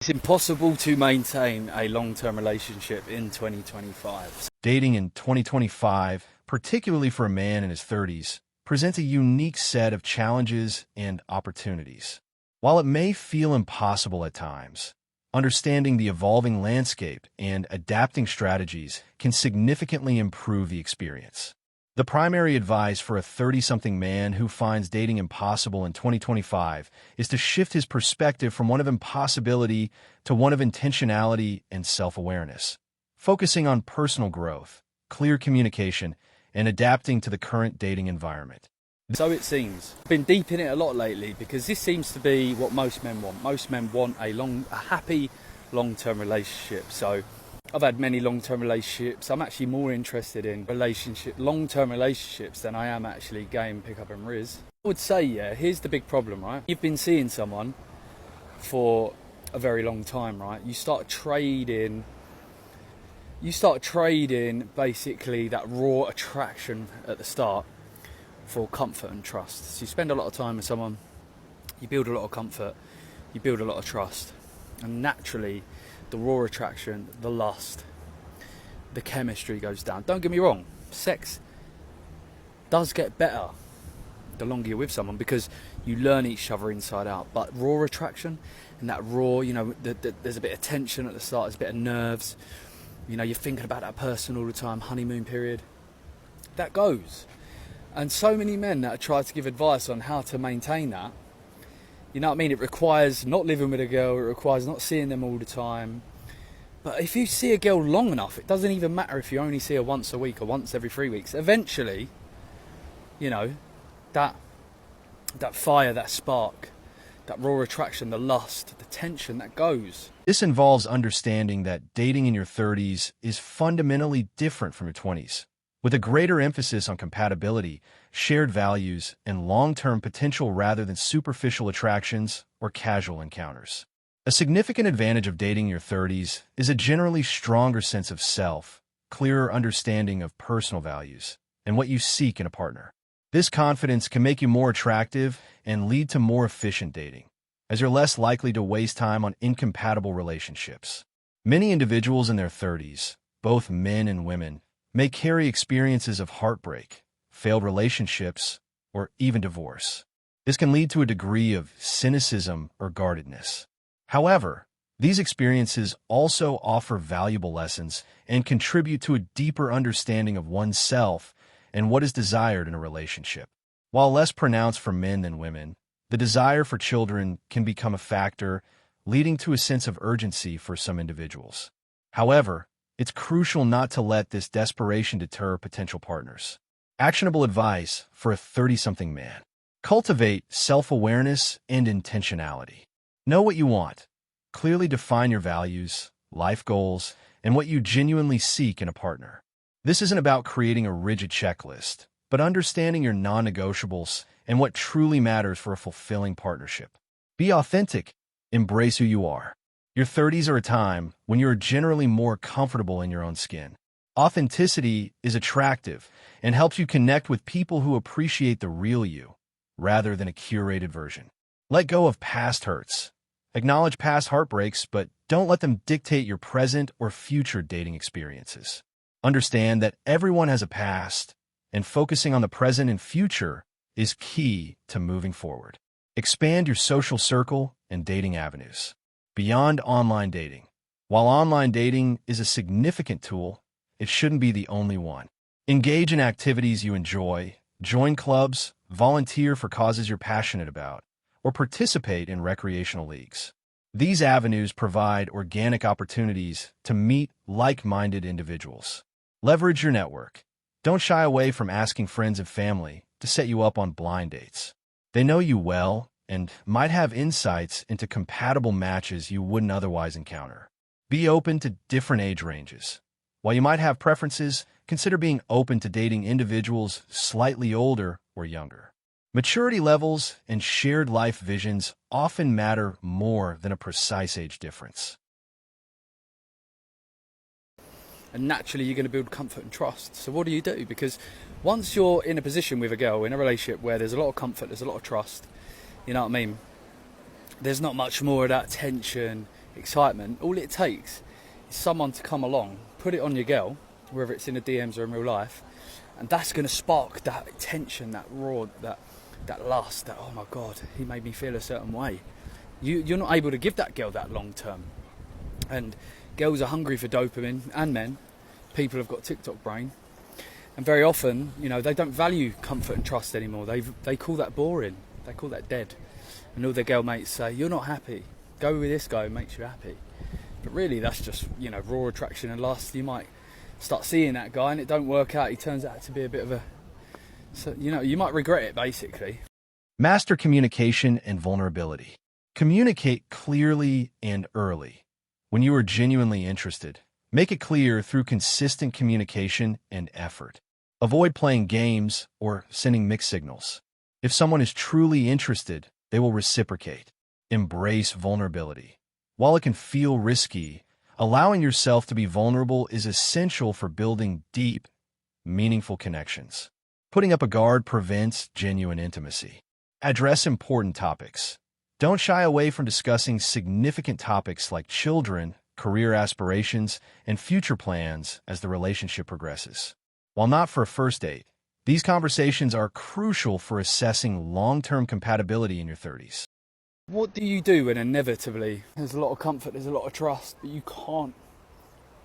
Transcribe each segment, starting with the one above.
It's impossible to maintain a long-term relationship in 2025. Dating in 2025, particularly for a man in his 30s, presents a unique set of challenges and opportunities. While it may feel impossible at times, understanding the evolving landscape and adapting strategies can significantly improve the experience. The primary advice for a 30-something man who finds dating impossible in 2025 is to shift his perspective from one of impossibility to one of intentionality and self-awareness, focusing on personal growth, clear communication, and adapting to the current dating environment. So it seems. I've been deep in it a lot lately because this seems to be what most men want. Most men want a happy, long-term relationship. So I've had many long-term relationships. I'm actually more interested in long-term relationships than I am actually game, pick-up and riz. I would say, yeah, here's the big problem, right? You've been seeing someone for a very long time, right? You start trading basically that raw attraction at the start for comfort and trust. So you spend a lot of time with someone, you build a lot of comfort, you build a lot of trust, and naturally the raw attraction, the lust, the chemistry goes down. Don't get me wrong, sex does get better the longer you're with someone because you learn each other inside out. But raw attraction and that raw, there's a bit of tension at the start, there's a bit of nerves. You're thinking about that person all the time, honeymoon period. That goes. And so many men that try to give advice on how to maintain that, you know what I mean? It requires not living with a girl, it requires not seeing them all the time. But if you see a girl long enough, it doesn't even matter if you only see her once a week or once every 3 weeks. Eventually, that fire, that spark, that raw attraction, the lust, the tension, that goes. This involves understanding that dating in your 30s is fundamentally different from your 20s, with a greater emphasis on compatibility, shared values, and long-term potential rather than superficial attractions or casual encounters. A significant advantage of dating in your 30s is a generally stronger sense of self, clearer understanding of personal values, and what you seek in a partner. This confidence can make you more attractive and lead to more efficient dating, as you're less likely to waste time on incompatible relationships. Many individuals in their 30s, both men and women, may carry experiences of heartbreak, failed relationships, or even divorce. This can lead to a degree of cynicism or guardedness. However, these experiences also offer valuable lessons and contribute to a deeper understanding of oneself and what is desired in a relationship. While less pronounced for men than women, the desire for children can become a factor, leading to a sense of urgency for some individuals. However, it's crucial not to let this desperation deter potential partners. Actionable advice for a 30-something man. Cultivate self-awareness and intentionality. Know what you want. Clearly define your values, life goals, and what you genuinely seek in a partner. This isn't about creating a rigid checklist, but understanding your non-negotiables and what truly matters for a fulfilling partnership. Be authentic. Embrace who you are. Your 30s are a time when you are generally more comfortable in your own skin. Authenticity is attractive and helps you connect with people who appreciate the real you, rather than a curated version. Let go of past hurts. Acknowledge past heartbreaks, but don't let them dictate your present or future dating experiences. Understand that everyone has a past, and focusing on the present and future is key to moving forward. Expand your social circle and dating avenues. Beyond online dating. While online dating is a significant tool, it shouldn't be the only one. Engage in activities you enjoy, join clubs, volunteer for causes you're passionate about, or participate in recreational leagues. These avenues provide organic opportunities to meet like-minded individuals. Leverage your network. Don't shy away from asking friends and family to set you up on blind dates. They know you well and might have insights into compatible matches you wouldn't otherwise encounter. Be open to different age ranges. While you might have preferences, consider being open to dating individuals slightly older or younger. Maturity levels and shared life visions often matter more than a precise age difference. And naturally you're going to build comfort and trust. So what do you do? Because once you're in a position with a girl, in a relationship where there's a lot of comfort, there's a lot of trust, you know what I mean? There's not much more of that tension, excitement, all it takes is someone to come along, put it on your girl, whether it's in the DMs or in real life, and that's going to spark that tension, that raw, that lust, that, oh my God, he made me feel a certain way. You're not able to give that girl that long term. And girls are hungry for dopamine, and men. People have got TikTok brain. And very often, they don't value comfort and trust anymore. They call that boring. They call that dead. And all their girl mates say, you're not happy. Go with this guy who makes you happy. But really, that's just, raw attraction and lust. You might start seeing that guy and it don't work out. He turns out to be a bit of a... So, you might regret it, basically. Master communication and vulnerability. Communicate clearly and early. When you are genuinely interested, make it clear through consistent communication and effort. Avoid playing games or sending mixed signals. If someone is truly interested, they will reciprocate. Embrace vulnerability. While it can feel risky, allowing yourself to be vulnerable is essential for building deep, meaningful connections. Putting up a guard prevents genuine intimacy. Address important topics. Don't shy away from discussing significant topics like children, career aspirations, and future plans as the relationship progresses. While not for a first date, these conversations are crucial for assessing long-term compatibility in your 30s. What do you do when inevitably there's a lot of comfort, there's a lot of trust, but you can't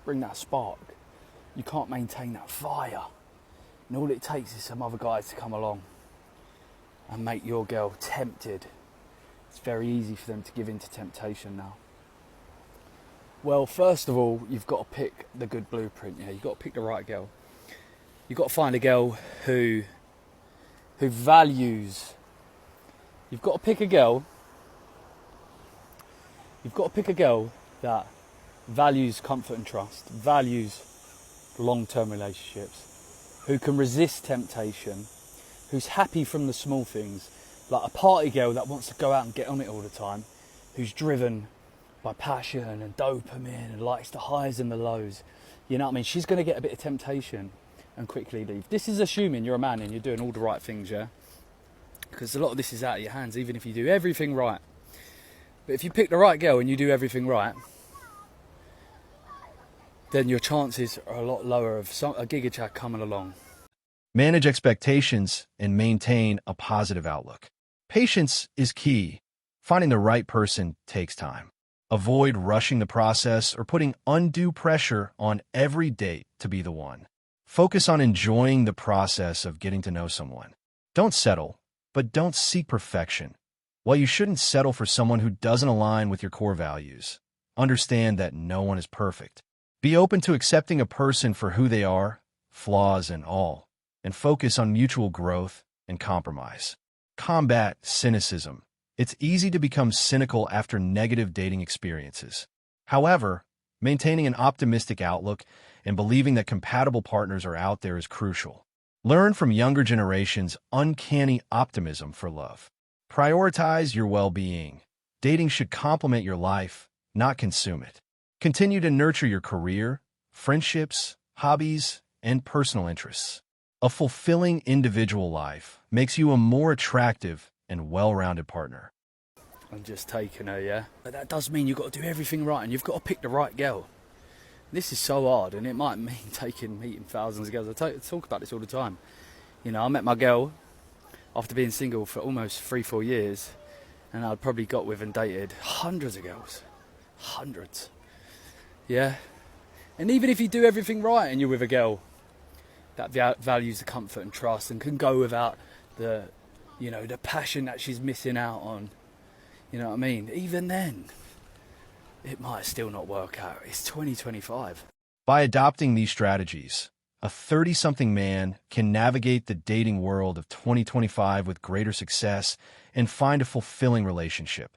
bring that spark? You can't maintain that fire. And all it takes is some other guys to come along and make your girl tempted. It's very easy for them to give in to temptation now. Well, first of all, you've got to pick the good blueprint. You've got to pick the right girl. You've got to find a girl who values. You've got to pick a girl. You've got to pick a girl that values comfort and trust, values long-term relationships, who can resist temptation, who's happy from the small things, like a party girl that wants to go out and get on it all the time, who's driven by passion and dopamine and likes the highs and the lows. You know what I mean? She's going to get a bit of temptation and quickly leave. This is assuming you're a man and you're doing all the right things, yeah? Because a lot of this is out of your hands, even if you do everything right. But if you pick the right girl and you do everything right, then your chances are a lot lower of a giga chad coming along. Manage expectations and maintain a positive outlook. Patience is key. Finding the right person takes time. Avoid rushing the process or putting undue pressure on every date to be the one. Focus on enjoying the process of getting to know someone. Don't settle, but don't seek perfection. While you shouldn't settle for someone who doesn't align with your core values, understand that no one is perfect. Be open to accepting a person for who they are, flaws and all, and focus on mutual growth and compromise. Combat cynicism. It's easy to become cynical after negative dating experiences. However, maintaining an optimistic outlook and believing that compatible partners are out there is crucial. Learn from younger generations' uncanny optimism for love. Prioritize your well-being. Dating should complement your life, not consume it. Continue to nurture your career, friendships, hobbies, and personal interests. A fulfilling individual life makes you a more attractive and well-rounded partner. I'm just taking her, yeah? But that does mean you've got to do everything right and you've got to pick the right girl. This is so hard, and it might mean meeting thousands of girls. I talk about this all the time. I met my girl after being single for almost 3-4 years, and I'd probably got with and dated hundreds of girls. Hundreds. Yeah? And even if you do everything right and you're with a girl that values the comfort and trust and can go without the passion that she's missing out on, you know what I mean? Even then, it might still not work out. It's 2025. By adopting these strategies, a 30-something man can navigate the dating world of 2025 with greater success and find a fulfilling relationship.